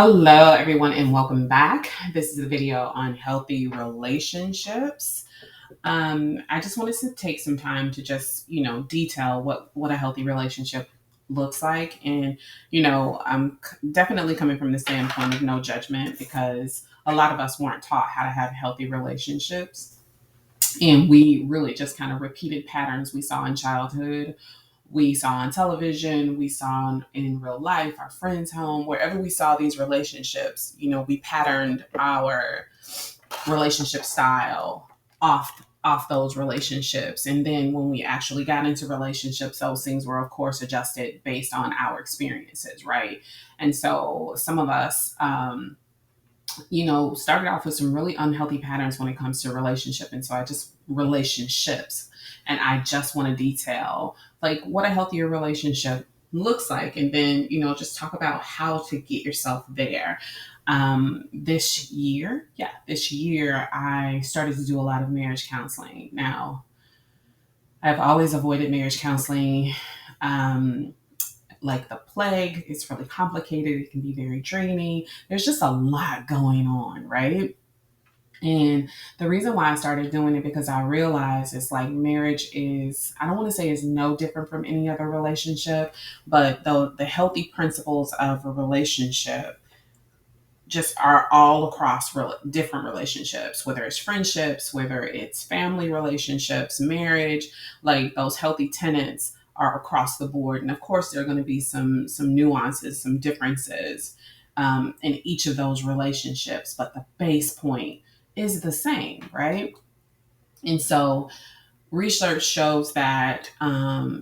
Hello, everyone, and welcome back. This is a video on healthy relationships. I just wanted to take some time to just, detail what a healthy relationship looks like. And, definitely coming from the standpoint of no judgment because a lot of us weren't taught how to have healthy relationships. And we really just kind of repeated patterns we saw in childhood, we saw on television, we saw in real life, our friends' home, wherever we saw these relationships, we patterned our relationship style off those relationships. And then when we actually got into relationships, those things were of course adjusted based on our experiences, right? And so some of us started off with some really unhealthy patterns when it comes to relationship. And so relationships. And I just want to detail like what a healthier relationship looks like. And then, just talk about how to get yourself there. This year, I started to do a lot of marriage counseling. Now, I've always avoided marriage counseling. Um, like the plague. It's really complicated. It can be very draining. There's just a lot going on, right? And the reason why I started doing it because I realized it's like marriage is, I don't want to say is no different from any other relationship, but the healthy principles of a relationship just are all across different relationships, whether it's friendships, whether it's family relationships, marriage, like those healthy tenets are across the board. And of course, there are going to be some nuances, some differences in each of those relationships, but the base point is the same, right? And so research shows that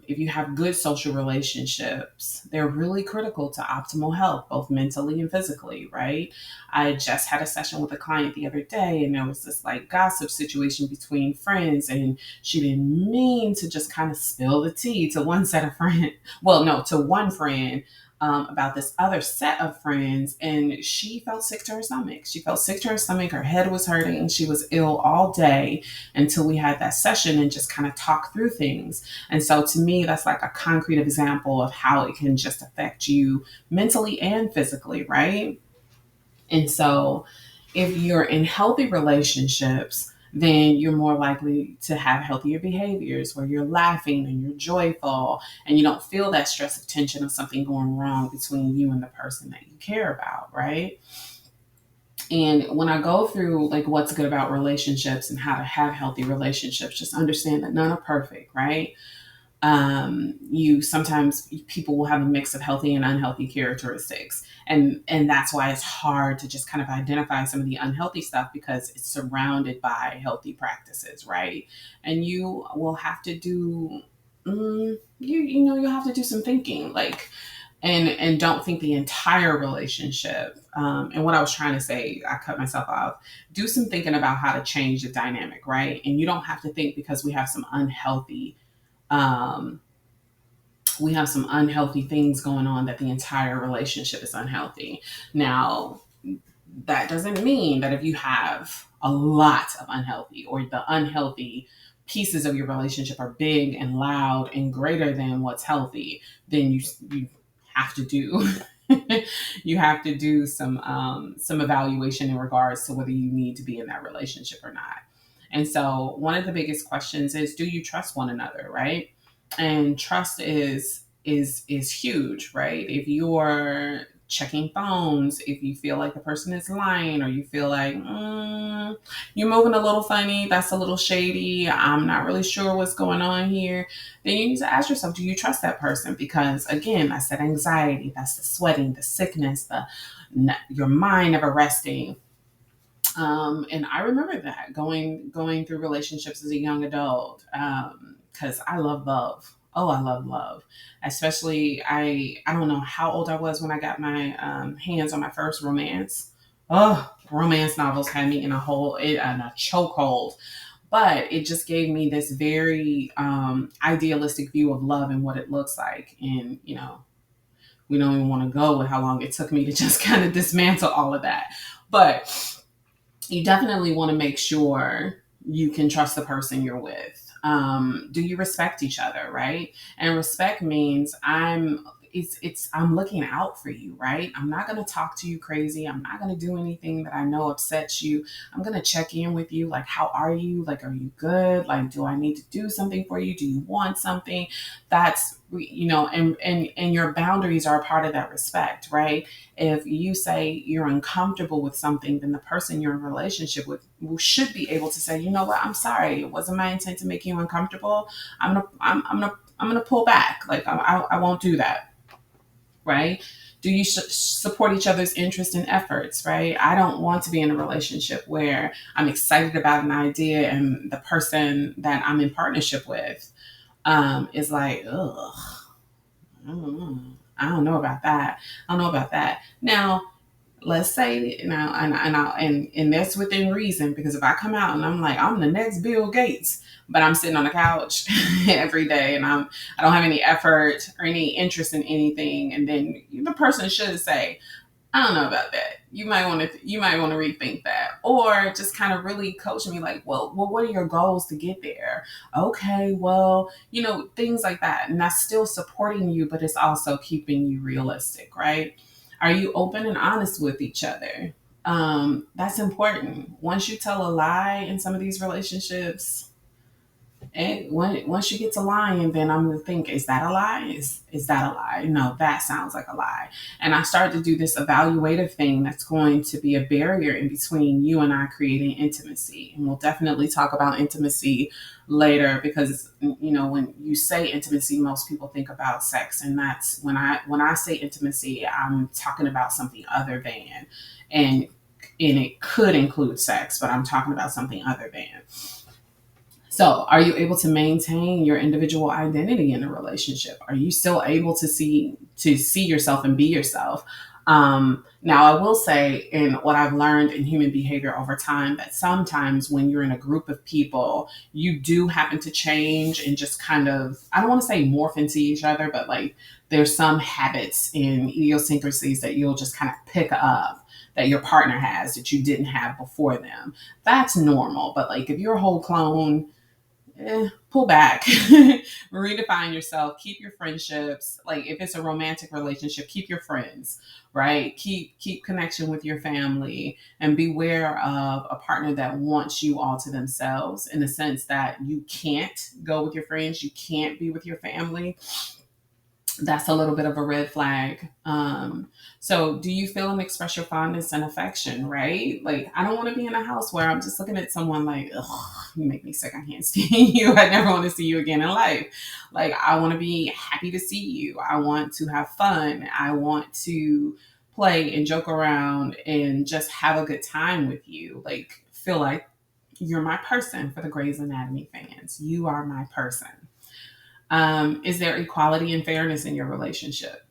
if you have good social relationships, they're really critical to optimal health, both mentally and physically, right? I just had a session with a client the other day, and there was this like gossip situation between friends, and she didn't mean to just kind of spill the tea to one set of friends. Well, no, to one friend. About this other set of friends, and she felt sick to her stomach. She felt sick to her stomach. Her head was hurting, and she was ill all day until we had that session and just kind of talk through things. And so to me, that's like a concrete example of how it can just affect you mentally and physically, right? And so if you're in healthy relationships, then you're more likely to have healthier behaviors where you're laughing and you're joyful and you don't feel that stress of tension of something going wrong between you and the person that you care about, right? And when I go through like what's good about relationships and how to have healthy relationships, just understand that none are perfect, right? You sometimes people will have a mix of healthy and unhealthy characteristics, and that's why it's hard to just kind of identify some of the unhealthy stuff because it's surrounded by healthy practices, right? And you will have to do you'll have to do some thinking, like and don't think the entire relationship. And what I was trying to say, I cut myself off. Do some thinking about how to change the dynamic, right? And you don't have to think because um, we have some unhealthy things going on that the entire relationship is unhealthy. Now, that doesn't mean that if you have a lot of unhealthy or the unhealthy pieces of your relationship are big and loud and greater than what's healthy, then you have to do you have to do some evaluation in regards to whether you need to be in that relationship or not. And so one of the biggest questions is, do you trust one another, right? And trust is huge, right? If you're checking phones, if you feel like the person is lying, or you feel like you're moving a little funny, that's a little shady, I'm not really sure what's going on here, then you need to ask yourself, do you trust that person? Because again, that's that anxiety, that's the sweating, the sickness, the your mind never resting. And I remember that going through relationships as a young adult, because I love love. Oh, I love love. Especially, I don't know how old I was when I got my hands on my first romance. Oh, romance novels had me in a chokehold. But it just gave me this very idealistic view of love and what it looks like. And we don't even want to go with how long it took me to just kind of dismantle all of that. But you definitely want to make sure you can trust the person you're with. Do you respect each other, right? And respect means I'm looking out for you, right? I'm not going to talk to you crazy. I'm not going to do anything that I know upsets you. I'm going to check in with you. Like, how are you? Like, are you good? Like, do I need to do something for you? Do you want something? That's, and your boundaries are a part of that respect, right? If you say you're uncomfortable with something, then the person you're in a relationship with should be able to say, you know what, I'm sorry, it wasn't my intent to make you uncomfortable. I'm gonna pull back. Like, I won't do that, right? Do you support each other's interests and efforts, right? I don't want to be in a relationship where I'm excited about an idea and the person that I'm in partnership with is like, ugh, I don't know. I don't know about that. I don't know about that. Now, let's say now, and that's within reason, because if I come out and I'm like, I'm the next Bill Gates, but I'm sitting on the couch every day and I don't have any effort or any interest in anything, and then the person should say, I don't know about that. You might want to rethink that, or just kind of really coach me, like, well, what are your goals to get there? Okay, well, things like that, and that's still supporting you, but it's also keeping you realistic, right? Are you open and honest with each other? That's important. Once you tell a lie in some of these relationships, and once you get to lying, then I'm gonna think, is that a lie? Is that a lie? No, that sounds like a lie. And I start to do this evaluative thing that's going to be a barrier in between you and I creating intimacy. And we'll definitely talk about intimacy later, because when you say intimacy, most people think about sex, and that's when I say intimacy, I'm talking about something other than, and it could include sex, but I'm talking about something other than. So, are you able to maintain your individual identity in a relationship? Are you still able to see yourself and be yourself? Now, I will say, in what I've learned in human behavior over time, that sometimes when you're in a group of people, you do happen to change and just kind of, I don't want to say morph into each other, but like there's some habits and idiosyncrasies that you'll just kind of pick up that your partner has that you didn't have before them. That's normal. But like if you're a whole clone, pull back, redefine yourself, keep your friendships. Like if it's a romantic relationship, keep your friends, right? Keep connection with your family, and beware of a partner that wants you all to themselves, in the sense that you can't go with your friends, you can't be with your family. That's a little bit of a red flag. So do you feel and express your fondness and affection, right? Like, I don't want to be in a house where I'm just looking at someone like, ugh, you make me sick. I can't stand you. I never want to see you again in life. Like, I want to be happy to see you. I want to have fun. I want to play and joke around and just have a good time with you. Like, feel like you're my person. For the Grey's Anatomy fans, you are my person. Is there equality and fairness in your relationship?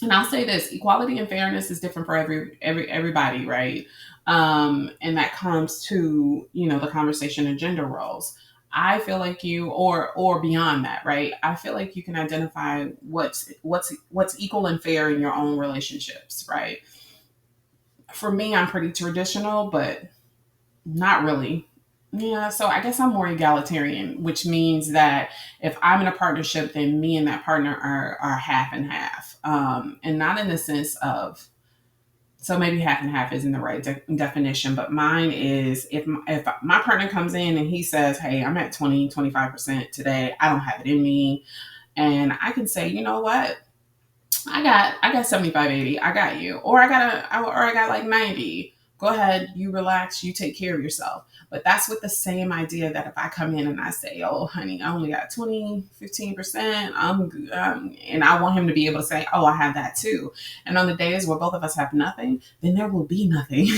And I'll say this: equality and fairness is different for everybody, right? And that comes to the conversation of gender roles. I feel like or beyond that, right? I feel like you can identify what's equal and fair in your own relationships, right? For me, I'm pretty traditional, but not really. Yeah, so I guess I'm more egalitarian, which means that if I'm in a partnership, then me and that partner are half and half, and not in the sense of, so maybe half and half isn't the right definition, but mine is, if my partner comes in and he says, "Hey, I'm at 20, 25% today. I don't have it in me," and I can say, you know what, I got 75, 80. I got you. Or I got like 90. Go ahead, you relax, you take care of yourself. But that's with the same idea that if I come in and I say, "Oh, honey, I only got 20, 15%, I'm good," and I want him to be able to say, "Oh, I have that too." And on the days where both of us have nothing, then there will be nothing,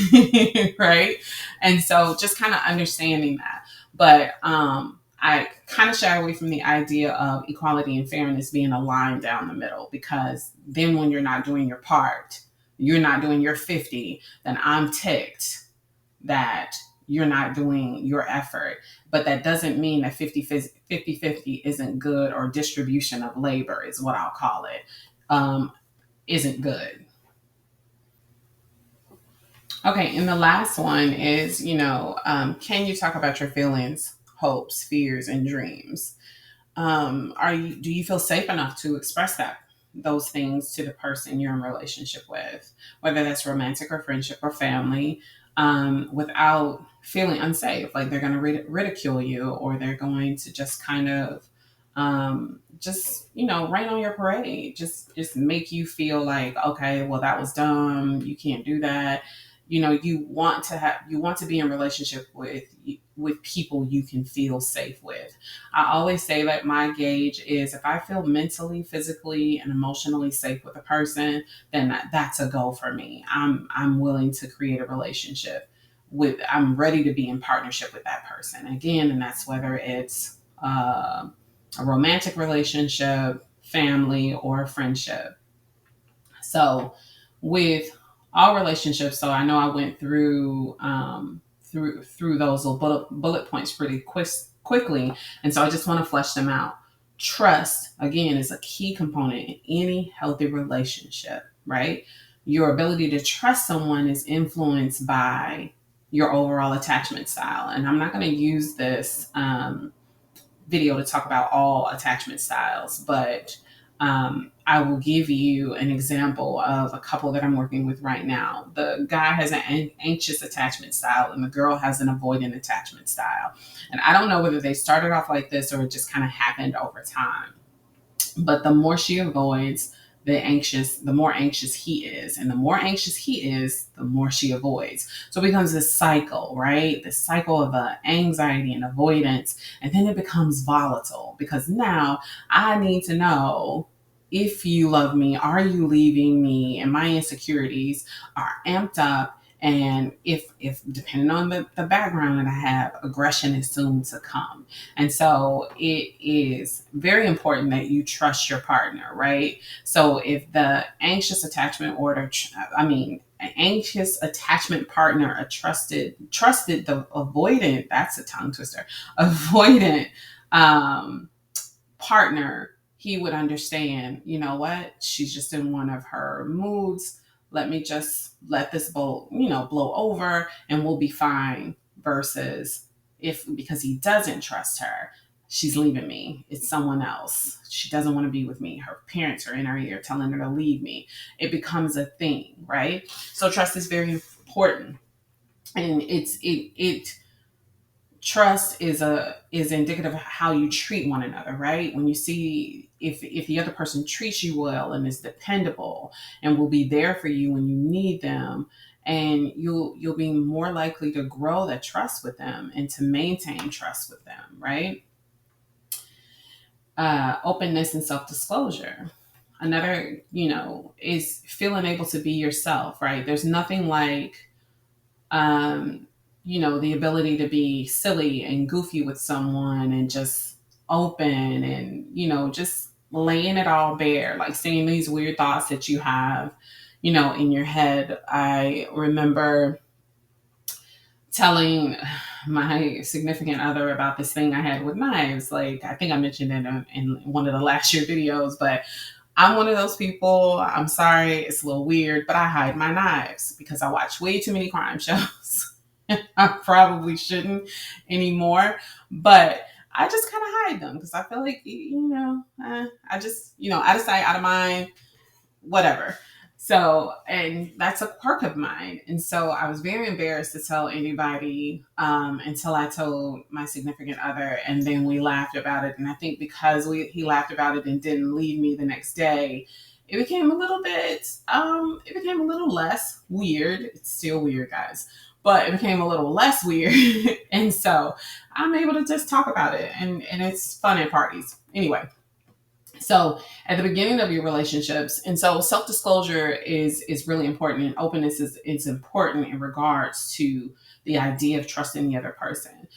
right? And so just kind of understanding that. But I kind of shy away from the idea of equality and fairness being a line down the middle, because then when you're not doing your part, you're not doing your 50, then I'm ticked that you're not doing your effort. But that doesn't mean that 50-50 isn't good, or distribution of labor is what I'll call it, isn't good. Okay, and the last one is, can you talk about your feelings, hopes, fears, and dreams? Do you feel safe enough to express that? those things to the person you're in relationship with, whether that's romantic or friendship or family, without feeling unsafe. Like they're going to ridicule you, or they're going to just kind of just rain on your parade, just make you feel like, okay, well, that was dumb, you can't do that. You want to be in relationship with people you can feel safe with. I always say that my gauge is, if I feel mentally, physically, and emotionally safe with a person, then that's a go for me. I'm willing to create a relationship I'm ready to be in partnership with that person again. And that's whether it's a romantic relationship, family, or a friendship. So with all relationships, so I know I went through those little bullet points pretty quickly, and so I just want to flesh them out. Trust, again, is a key component in any healthy relationship, right? Your ability to trust someone is influenced by your overall attachment style, and I'm not going to use this video to talk about all attachment styles, but I will give you an example of a couple that I'm working with right now. The guy has an anxious attachment style, and the girl has an avoidant attachment style. And I don't know whether they started off like this or it just kind of happened over time. But the more she avoids, the more anxious he is. And the more anxious he is, the more she avoids. So it becomes this cycle, right? This cycle of anxiety and avoidance. And then it becomes volatile, because now I need to know, if you love me, are you leaving me? And my insecurities are amped up. And if depending on the background that I have, aggression is soon to come. And so it is very important that you trust your partner, right? So if the anxious attachment anxious attachment partner trusted the avoidant, that's a tongue twister, avoidant partner, he would understand, you know what, she's just in one of her moods. Let me just let this blow over, and we'll be fine. Versus, if because he doesn't trust her, she's leaving me, it's someone else, she doesn't want to be with me, her parents are in her ear telling her to leave me. It becomes a thing, right? So trust is very important. And it trust is indicative of how you treat one another, right? When you see, if the other person treats you well and is dependable and will be there for you when you need them, and you'll be more likely to grow that trust with them and to maintain trust with them, right? Openness and self-disclosure, another, is feeling able to be yourself, right? There's nothing like um, the ability to be silly and goofy with someone, and just open, and, just laying it all bare, like saying these weird thoughts that you have, in your head. I remember telling my significant other about this thing I had with knives. Like, I think I mentioned it in one of the last year videos, but I'm one of those people. I'm sorry, it's a little weird, but I hide my knives because I watch way too many crime shows. I probably shouldn't anymore, but I just kind of hide them because I feel like, I just, out of sight, out of mind, whatever. So, and that's a quirk of mine. And so I was very embarrassed to tell anybody until I told my significant other, and then we laughed about it. And I think because he laughed about it and didn't leave me the next day, it became a little less weird. It's still weird, guys, but it became a little less weird. And so I'm able to just talk about it, and it's fun at parties. Anyway, so at the beginning of your relationships, and so self-disclosure is really important, and openness is important in regards to the idea of trusting the other person.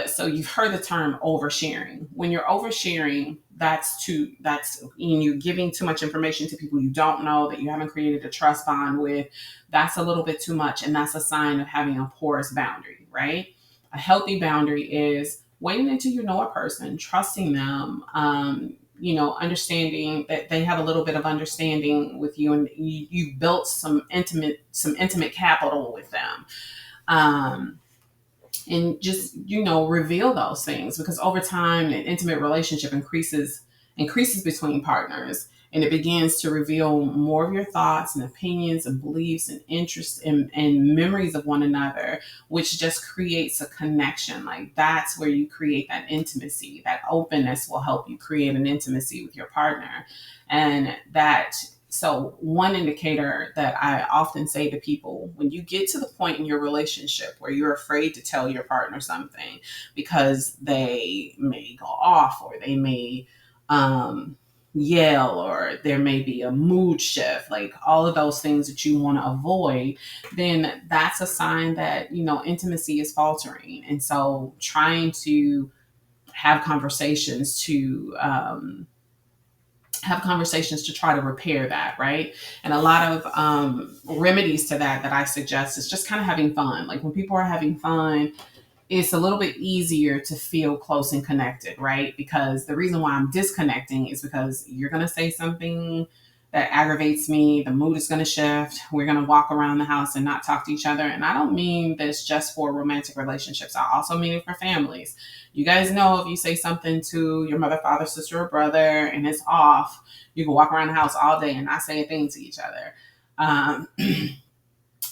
So you've heard the term oversharing. When you're oversharing, that's when you're giving too much information to people you don't know, that you haven't created a trust bond with. That's a little bit too much, and that's a sign of having a porous boundary, right? A healthy boundary is waiting until you know a person, trusting them, understanding that they have a little bit of understanding with you, and you've built some intimate capital with them. Um, and just, reveal those things, because over time an intimate relationship increases between partners. and it begins to reveal more of your thoughts and opinions and beliefs and interests and memories of one another, which just creates a connection. Like that's where you create that intimacy. That openness will help you create an intimacy with your partner. And that, so one indicator that I often say to people, when you get to the point in your relationship where you're afraid to tell your partner something because they may go off, or they may um, yell, or there may be a mood shift, like all of those things that you want to avoid, then that's a sign that, intimacy is faltering. And so trying to have conversations to, try to repair that, right? And a lot of remedies to that I suggest is just kind of having fun. Like when people are having fun, it's a little bit easier to feel close and connected, right? Because the reason why I'm disconnecting is because you're going to say something that aggravates me. The mood is going to shift. We're going to walk around the house and not talk to each other. And I don't mean this just for romantic relationships. I also mean it for families. You guys know, if you say something to your mother, father, sister, or brother and it's off, you can walk around the house all day and not say a thing to each other.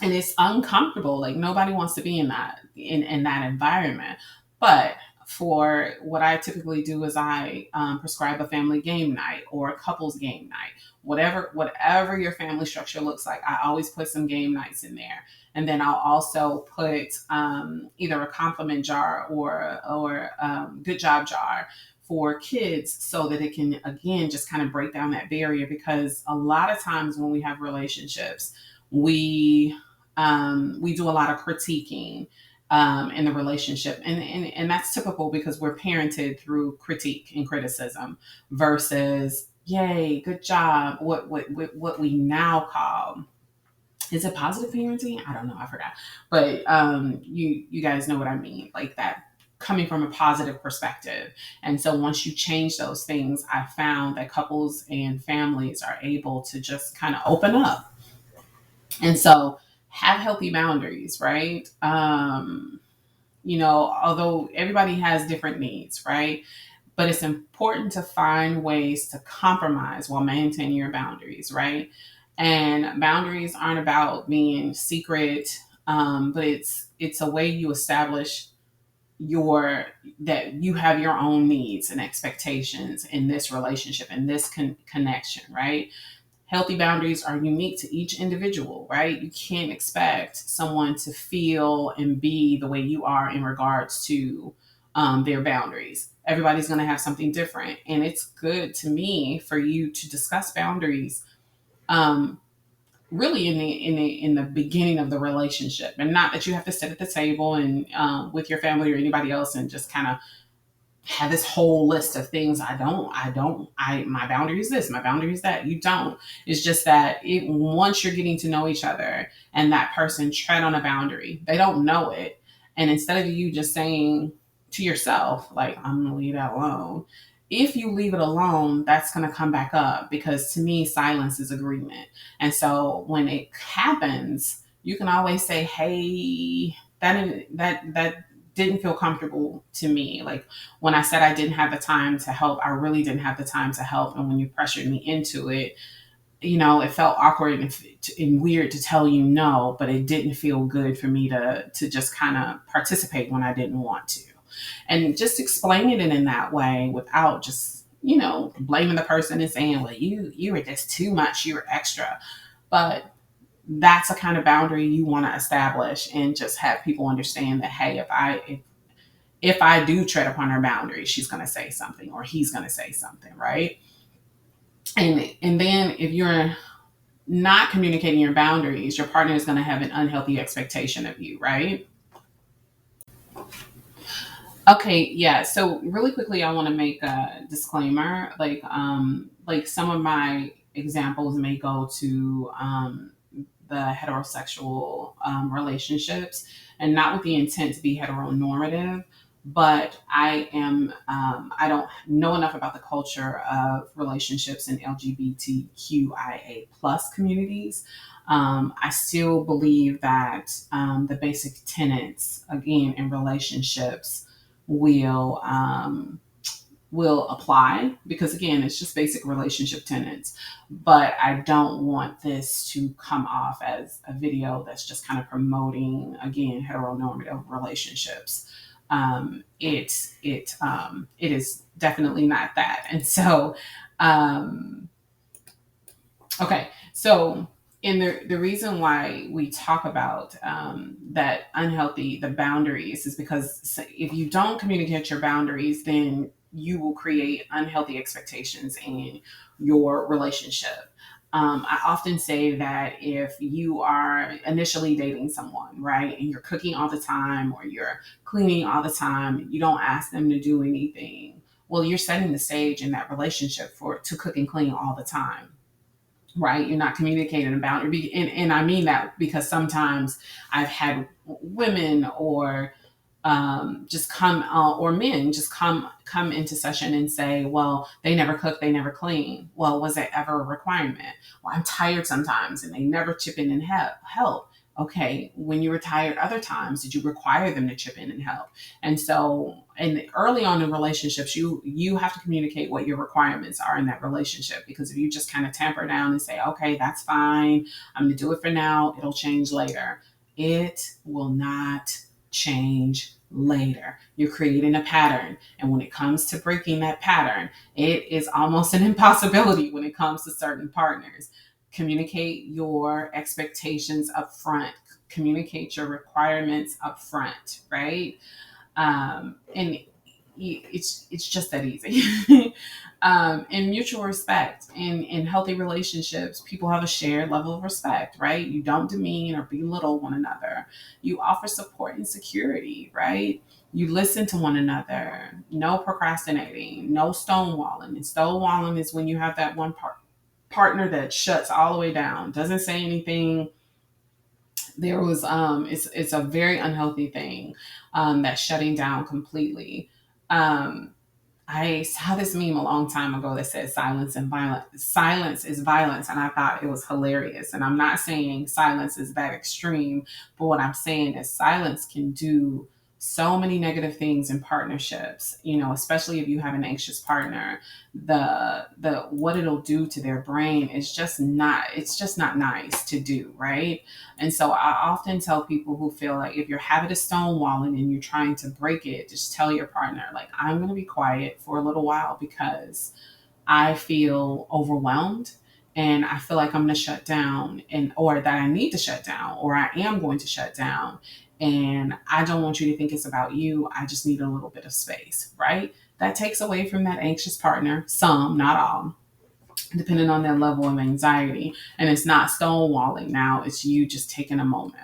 And it's uncomfortable. Like nobody wants to be in that environment. But for what I typically do is I prescribe a family game night or a couples game night. Whatever your family structure looks like, I always put some game nights in there. And then I'll also put either a compliment jar or good job jar for kids, so that it can, again, just kind of break down that barrier. Because a lot of times when we have relationships, we do a lot of critiquing in the relationship, and that's typical because we're parented through critique and criticism versus yay, good job. What we now call, is it positive parenting? I don't know, I forgot, but you guys know what I mean, like that, coming from a positive perspective. And so once you change those things, I found that couples and families are able to just kind of open up. And so have healthy boundaries, right? Although everybody has different needs, right? But it's important to find ways to compromise while maintaining your boundaries, right? And boundaries aren't about being secret, but it's a way you establish your that you have your own needs and expectations in this relationship, in this connection, right? Healthy boundaries are unique to each individual, right? You can't expect someone to feel and be the way you are in regards to their boundaries. Everybody's going to have something different, and it's good to me for you to discuss boundaries um, really in the beginning of the relationship, and not that you have to sit at the table and with your family or anybody else and just kind of have this whole list of things. My boundary is this, my boundary is that. You don't. It's just that once you're getting to know each other and that person tread on a boundary, they don't know it. And instead of you just saying to yourself, like, I'm going to leave that alone, if you leave it alone, that's going to come back up, because to me, silence is agreement. And so when it happens, you can always say, hey, that didn't feel comfortable to me. Like when I said I didn't have the time to help, I really didn't have the time to help. And when you pressured me into it, it felt awkward and weird to tell you no, but it didn't feel good for me to just kind of participate when I didn't want to. And just explaining it in that way without just, blaming the person and saying, well, you were just too much, you were extra. But that's a kind of boundary you want to establish, and just have people understand that, hey, if I do tread upon her boundary, she's going to say something, or he's going to say something, right? And then if you're not communicating your boundaries, your partner is going to have an unhealthy expectation of you, right? Okay, yeah. So really quickly, I want to make a disclaimer. Like some of my examples may go to the heterosexual relationships, and not with the intent to be heteronormative, but I don't know enough about the culture of relationships in LGBTQIA plus communities. I still believe that the basic tenets, again, in relationships will will apply, because again, it's just basic relationship tenets. But I don't want this to come off as a video that's just kind of promoting, again, heteronormative relationships. It is definitely not that. And so, um, okay, so, and the reason why we talk about that unhealthy, the boundaries, is because if you don't communicate your boundaries, then you will create unhealthy expectations in your relationship. I often say that if you are initially dating someone, right, and you're cooking all the time or you're cleaning all the time, you don't ask them to do anything. Well, you're setting the stage in that relationship for to cook and clean all the time, right? You're not communicating a boundary. And I mean that because sometimes I've had women or just come or men just come into session and say, well, they never cook, they never clean. Well, was it ever a requirement? Well, I'm tired sometimes and they never chip in and help. Okay, when you were tired other times, did you require them to chip in and help? And so, and early on in relationships, you have to communicate what your requirements are in that relationship, because if you just kind of tamper down and say, okay, that's fine, I'm going to do it for now, it'll change later, it will not change later. You're creating a pattern. And when it comes to breaking that pattern, it is almost an impossibility when it comes to certain partners. Communicate your expectations up front, communicate your requirements up front, right? And it's just that easy. In mutual respect, in healthy relationships, people have a shared level of respect, right? You don't demean or belittle one another. You offer support and security, right? You listen to one another. No procrastinating. No stonewalling. And stonewalling is when you have that one partner that shuts all the way down, doesn't say anything. There was it's a very unhealthy thing, that shutting down completely. um I saw this meme a long time ago that said silence is violence, and I thought it was hilarious. And I'm not saying silence is that extreme, but what I'm saying is silence can do so many negative things in partnerships, especially if you have an anxious partner. The what it'll do to their brain is just not nice to do, right? And so I often tell people who feel like if you're having a stonewalling and you're trying to break it, just tell your partner, like, I'm going to be quiet for a little while because I feel overwhelmed and I feel like I'm going to shut down, and or that I need to shut down, or I am going to shut down. And I don't want you to think it's about you. I just need a little bit of space, right? That takes away from that anxious partner, some, not all, depending on their level of anxiety. And it's not stonewalling now, it's you just taking a moment.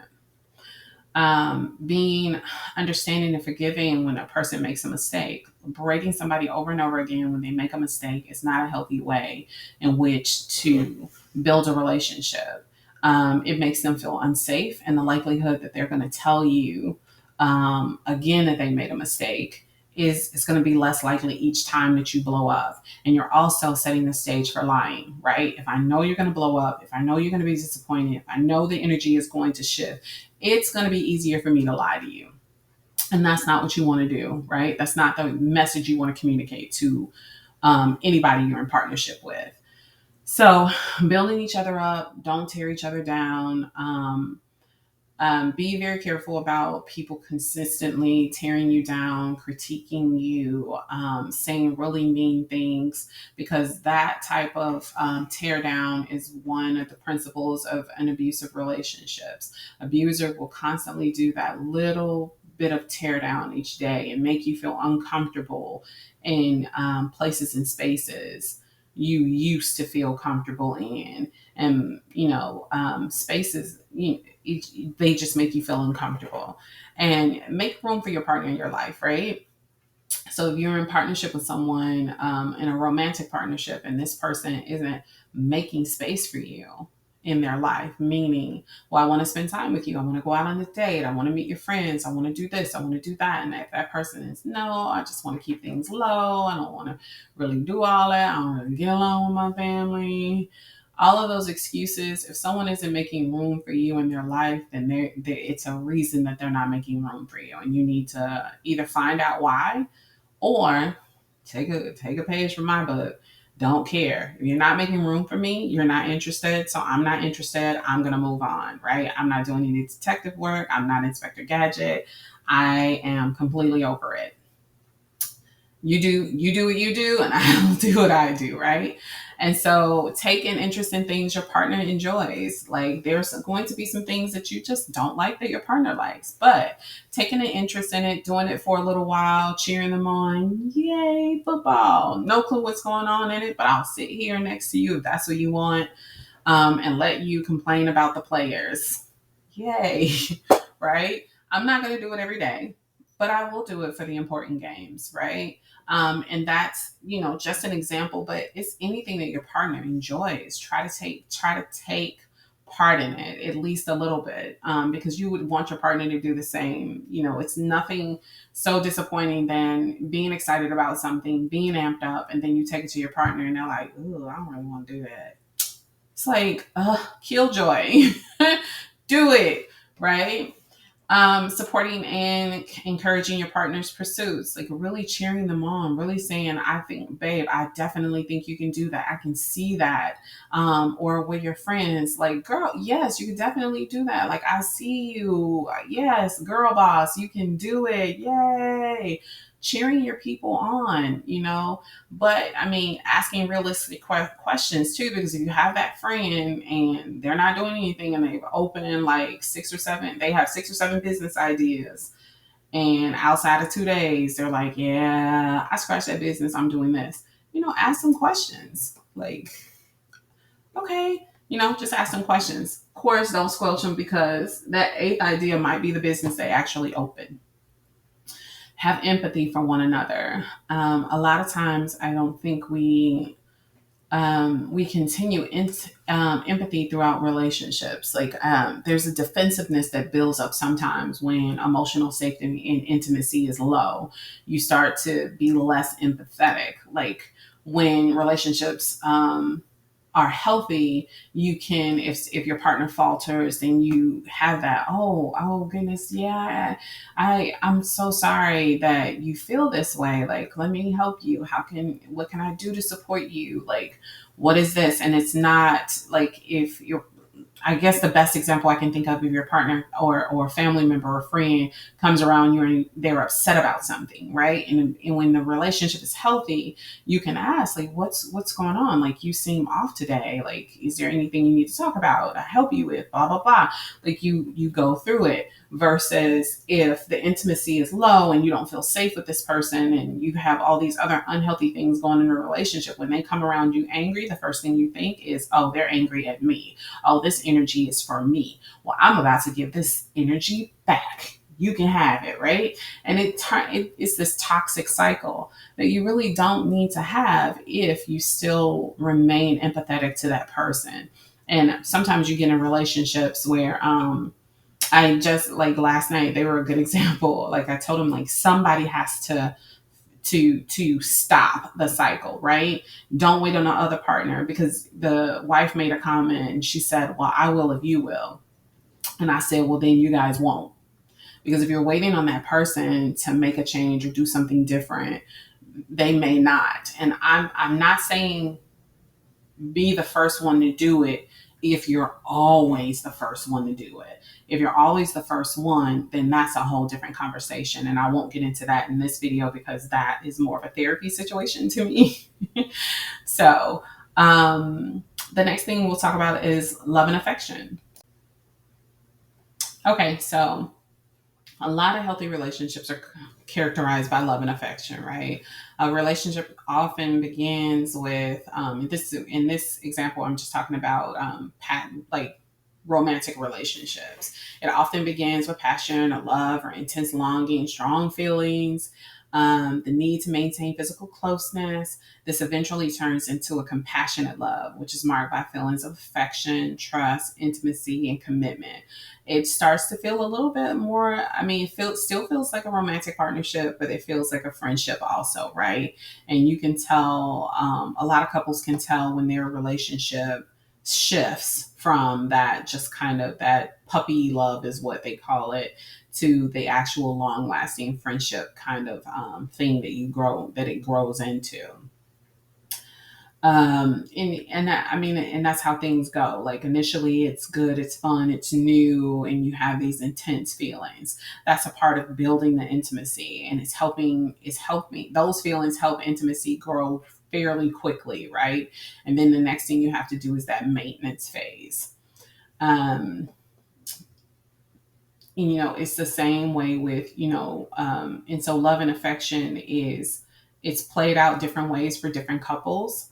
Being understanding and forgiving when a person makes a mistake. Berating somebody over and over again when they make a mistake is not a healthy way in which to build a relationship. It makes them feel unsafe, and the likelihood that they're going to tell you again that they made a mistake is going to be less likely each time that you blow up. And you're also setting the stage for lying, right? If I know you're going to blow up, if I know you're going to be disappointed, if I know the energy is going to shift, it's going to be easier for me to lie to you. And that's not what you want to do, right? That's not the message you want to communicate to anybody you're in partnership with. So, building each other up, don't tear each other down. Be very careful about people consistently tearing you down, critiquing you, saying really mean things, because that type of tear down is one of the principles of an abusive relationships. Abuser will constantly do that little bit of tear down each day and make you feel uncomfortable in places and spaces you used to feel comfortable in. And spaces, they just make you feel uncomfortable. And make room for your partner in your life, right? So if you're in partnership with someone, in a romantic partnership, and this person isn't making space for you in their life, meaning, well, I want to spend time with you, I want to go out on a date, I want to meet your friends, I want to do this, I want to do that, and if that person is, no, I just want to keep things low, I don't want to really do all that, I don't really get along with my family, all of those excuses, if someone isn't making room for you in their life, then it's a reason that they're not making room for you. And you need to either find out why, or take a page from my book. Don't care. If you're not making room for me, you're not interested. So I'm not interested. I'm gonna move on, right? I'm not doing any detective work. I'm not Inspector Gadget. I am completely over it. You do what you do, and I'll do what I do, right? And so take an interest in things your partner enjoys. Like there's going to be some things that you just don't like that your partner likes, but taking an interest in it, doing it for a little while, cheering them on, yay, football. No clue what's going on in it, but I'll sit here next to you if that's what you want, and let you complain about the players. Yay, right? I'm not going to do it every day, but I will do it for the important games, right? And that's, just an example, but it's anything that your partner enjoys. Try to take part in it at least a little bit, because you would want your partner to do the same. It's nothing so disappointing than being excited about something, being amped up, and then you take it to your partner and they're like, "Ooh, I don't really want to do that." It's like, killjoy. Do it, right? Supporting and encouraging your partner's pursuits, like really cheering them on, really saying, I think, babe, I definitely think you can do that. I can see that. Or with your friends, like, girl, yes, you can definitely do that. Like, I see you. Yes, girl boss, you can do it. Yay. Cheering your people on, but I mean, asking realistic questions too, because if you have that friend and they're not doing anything and they've opened like they have 6 or 7 business ideas, and outside of 2 days, they're like, yeah, I scratched that business, I'm doing this. Ask some questions. Like, okay, just ask some questions. Of course, don't squelch them because that 8th idea might be the business they actually open. Have empathy for one another. A lot of times, I don't think we continue empathy throughout relationships. Like there's a defensiveness that builds up sometimes when emotional safety and intimacy is low. You start to be less empathetic. Like when relationships are healthy, you can, if your partner falters, then you have that, oh goodness, yeah, I'm so sorry that you feel this way, like let me help you, what can I do to support you, like what is this? And it's not like, if you're, I guess the best example I can think of your partner or a family member or friend comes around you and they're upset about something, right? And when the relationship is healthy, you can ask, like, what's going on? Like, you seem off today. Like, is there anything you need to talk about? I help you with blah blah blah. Like you go through it. Versus if the intimacy is low and you don't feel safe with this person and you have all these other unhealthy things going in a relationship, when they come around you angry, the first thing you think is, oh, they're angry at me. Oh, this energy is for me. Well, I'm about to give this energy back. You can have it, right? And it's this toxic cycle that you really don't need to have if you still remain empathetic to that person. And sometimes you get in relationships where I just, like last night, they were a good example. Like I told them, like somebody has to stop the cycle, right? Don't wait on the other partner, because the wife made a comment and she said, "Well, I will if you will." And I said, "Well, then you guys won't." Because if you're waiting on that person to make a change or do something different, they may not. And I'm not saying be the first one to do it if you're always the first one to do it. If you're always the first one, then that's a whole different conversation. And I won't get into that in this video because that is more of a therapy situation to me. So, the next thing we'll talk about is love and affection. Okay, so a lot of healthy relationships are characterized by love and affection, right? A relationship often begins with in this example, I'm just talking about like romantic relationships. It often begins with passion or love or intense longing, strong feelings, the need to maintain physical closeness. This eventually turns into a compassionate love, which is marked by feelings of affection, trust, intimacy, and commitment. It starts to feel a little bit more, I mean, still feels like a romantic partnership, but it feels like a friendship also, right? And you can tell, a lot of couples can tell when their relationship shifts from that, just kind of that puppy love is what they call it, to the actual long lasting friendship kind of thing that it grows into. I mean, and that's how things go. Like initially it's good, it's fun, it's new, and you have these intense feelings. That's a part of building the intimacy, and it's helping those feelings help intimacy grow fairly quickly, right? And then the next thing you have to do is that maintenance phase. um it's the same way with, and so love and affection is, it's played out different ways for different couples.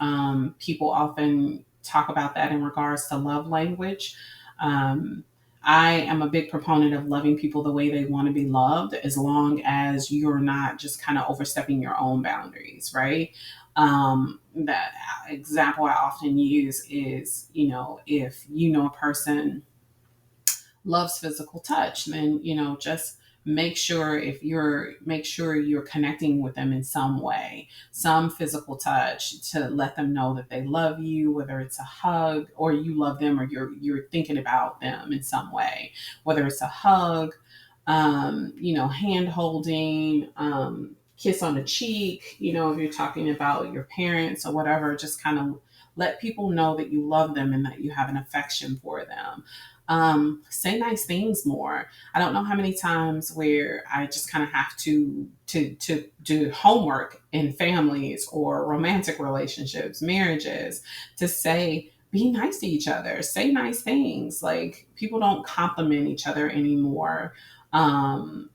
People often talk about that in regards to love language. um, I am a big proponent of loving people the way they want to be loved, as long as you're not just kind of overstepping your own boundaries, right? That example I often use is, if a person loves physical touch, then just make sure you're connecting with them in some way, some physical touch, to let them know that they love you, whether it's a hug, or you love them, or you're thinking about them in some way, whether it's a hug, hand holding, kiss on the cheek, if you're talking about your parents or whatever, just kind of let people know that you love them and that you have an affection for them. Say nice things more. I don't know how many times where I just kind of have to do homework in families or romantic relationships, marriages, to say, be nice to each other, say nice things. Like, people don't compliment each other anymore. Um,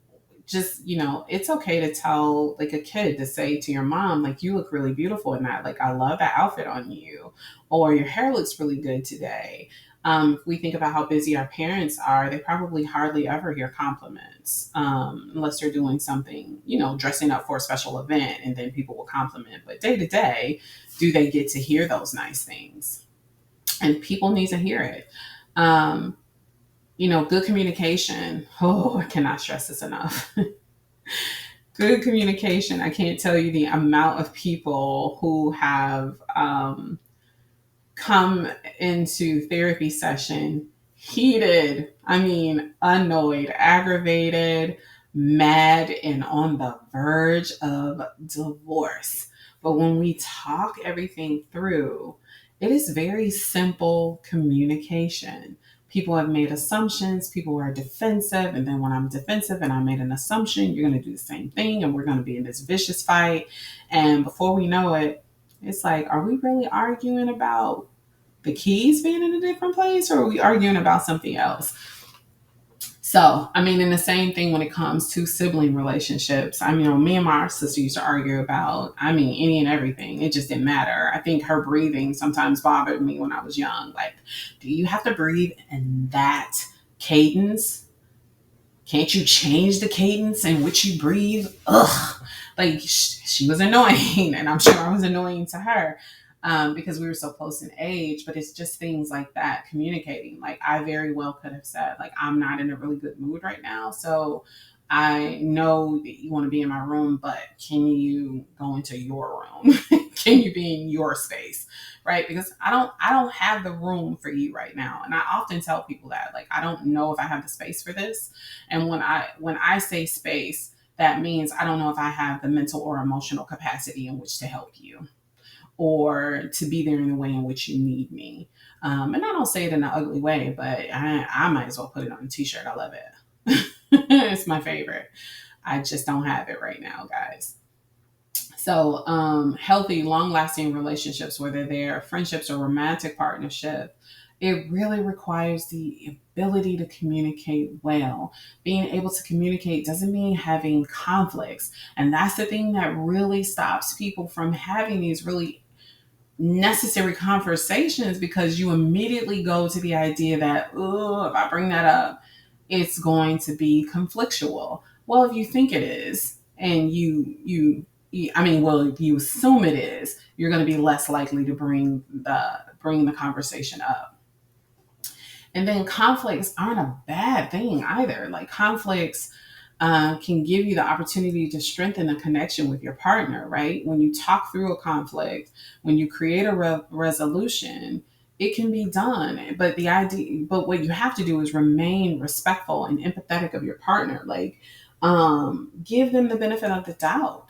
just, it's okay to tell, like, a kid to say to your mom, like, you look really beautiful in that, like, I love that outfit on you, or your hair looks really good today. If we think about how busy our parents are, they probably hardly ever hear compliments, unless they're doing something, dressing up for a special event, and then people will compliment. But day to day, do they get to hear those nice things? And people need to hear it. Um, good communication. Oh, I cannot stress this enough. Good communication. I can't tell you the amount of people who have come into therapy session heated, I mean, annoyed, aggravated, mad, and on the verge of divorce. But when we talk everything through, it is very simple communication. People have made assumptions, people are defensive, and then when I'm defensive and I made an assumption, you're going to do the same thing, and we're going to be in this vicious fight. And before we know it, it's like, are we really arguing about the keys being in a different place, or are we arguing about something else? So, I mean, and the same thing when it comes to sibling relationships. I mean, me and my sister used to argue about, I mean, any and everything. It just didn't matter. I think her breathing sometimes bothered me when I was young. Like, do you have to breathe in that cadence? Can't you change the cadence in which you breathe? Ugh. Like, she was annoying, and I'm sure I was annoying to her, because we were so close in age. But it's just things like that, communicating. Like, I very well could have said, like, I'm not in a really good mood right now, so I know that you want to be in my room, but can you go into your room? Can you be in your space? Right? Because I don't have the room for you right now. And I often tell people that, like, I don't know if I have the space for this. And when I say space, that means I don't know if I have the mental or emotional capacity in which to help you, or to be there in the way in which you need me. And I don't say it in an ugly way, but I might as well put it on a t-shirt. I love it. It's my favorite. I just don't have it right now, guys. So, healthy, long lasting relationships, whether they're friendships or romantic partnership, it really requires the ability to communicate well. Being able to communicate doesn't mean having conflicts. And that's the thing that really stops people from having these really necessary conversations, because you immediately go to the idea that, oh, if I bring that up, it's going to be conflictual. Well, if you think it is, and I mean, well, if you assume it is, you're going to be less likely to bring the conversation up. And then conflicts aren't a bad thing either. Like, conflicts can give you the opportunity to strengthen a connection with your partner, right? When you talk through a conflict, when you create a resolution, it can be done. But what you have to do is remain respectful and empathetic of your partner. Like, give them the benefit of the doubt.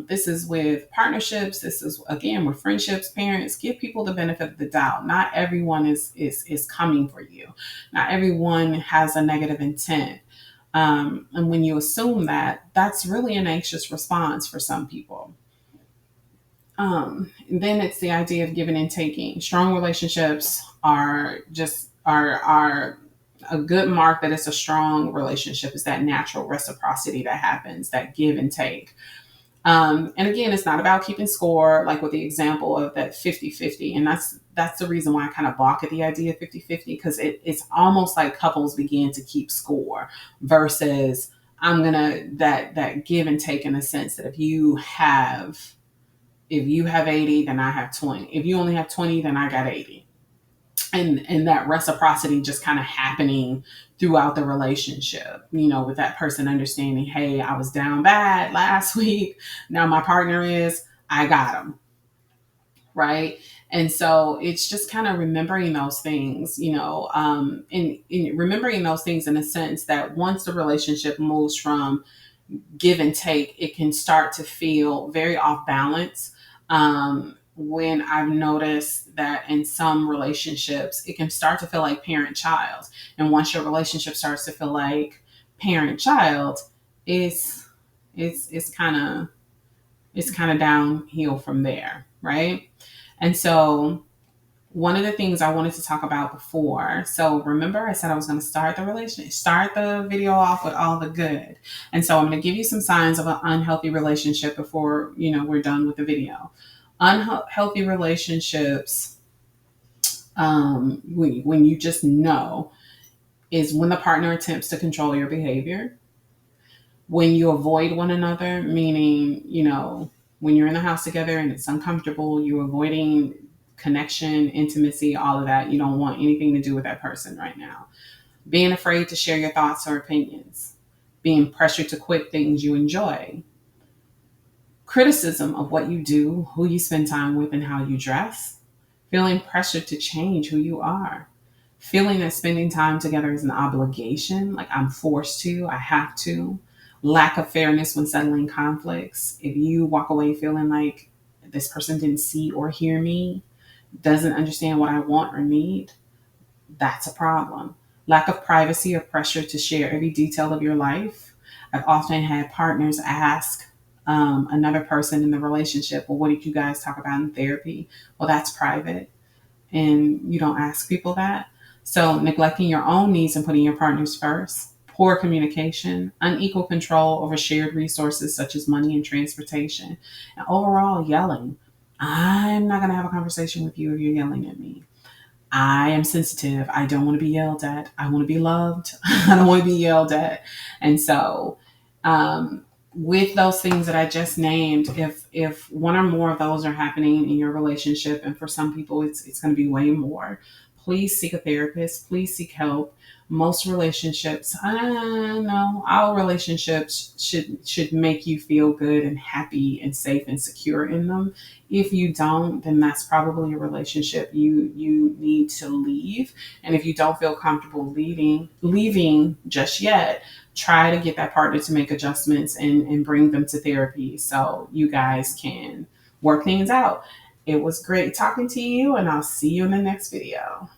This is with partnerships. This is again with friendships, parents. Give people the benefit of the doubt. Not everyone is coming for you. Not everyone has a negative intent. And when you assume that, that's really an anxious response for some people. Then it's the idea of giving and taking. Strong relationships are a good mark that it's a strong relationship is that natural reciprocity that happens, that give and take. And again, it's not about keeping score, like with the example of that 50-50. And that's the reason why I kind of balk at the idea of 50-50, because it's almost like couples begin to keep score versus that give and take, in a sense that if you have 80, then I have 20. If you only have 20, then I got 80. And that reciprocity just kind of happening throughout the relationship, with that person understanding, hey, I was down bad last week. Now my partner I got him. Right. And so it's just kind of remembering those things, and remembering those things in a sense that once the relationship moves from give and take, it can start to feel very off balance. When I've noticed that in some relationships, it can start to feel like parent child. And once your relationship starts to feel like parent child, it's it's kind of it's kind of downhill from there, right? And so one of the things I wanted to talk about before. So remember I said I was going to start the video off with all the good. And so I'm going to give you some signs of an unhealthy relationship before, we're done with the video. Unhealthy relationships, when you just know, is when the partner attempts to control your behavior, when you avoid one another, meaning, when you're in the house together and it's uncomfortable, you're avoiding connection, intimacy, all of that. You don't want anything to do with that person right now. Being afraid to share your thoughts or opinions, being pressured to quit things you enjoy, criticism of what you do, who you spend time with, and how you dress, feeling pressured to change who you are, feeling that spending time together is an obligation, like I'm forced to, I have to, lack of fairness when settling conflicts. If you walk away feeling like this person didn't see or hear me, doesn't understand what I want or need, that's a problem. Lack of privacy or pressure to share every detail of your life. I've often had partners ask another person in the relationship, well, what did you guys talk about in therapy? Well, that's private. And you don't ask people that. So, neglecting your own needs and putting your partners first. Poor communication, unequal control over shared resources such as money and transportation, and overall yelling. I'm not going to have a conversation with you if you're yelling at me. I am sensitive. I don't want to be yelled at. I want to be loved. I don't want to be yelled at. And so, with those things that I just named, if one or more of those are happening in your relationship, and for some people it's going to be way more, please seek a therapist. Please seek help. Most relationships, I know, our relationships should make you feel good and happy and safe and secure in them. If you don't, then that's probably a relationship you need to leave. And if you don't feel comfortable leaving just yet, try to get that partner to make adjustments and bring them to therapy so you guys can work things out. It was great talking to you, and I'll see you in the next video.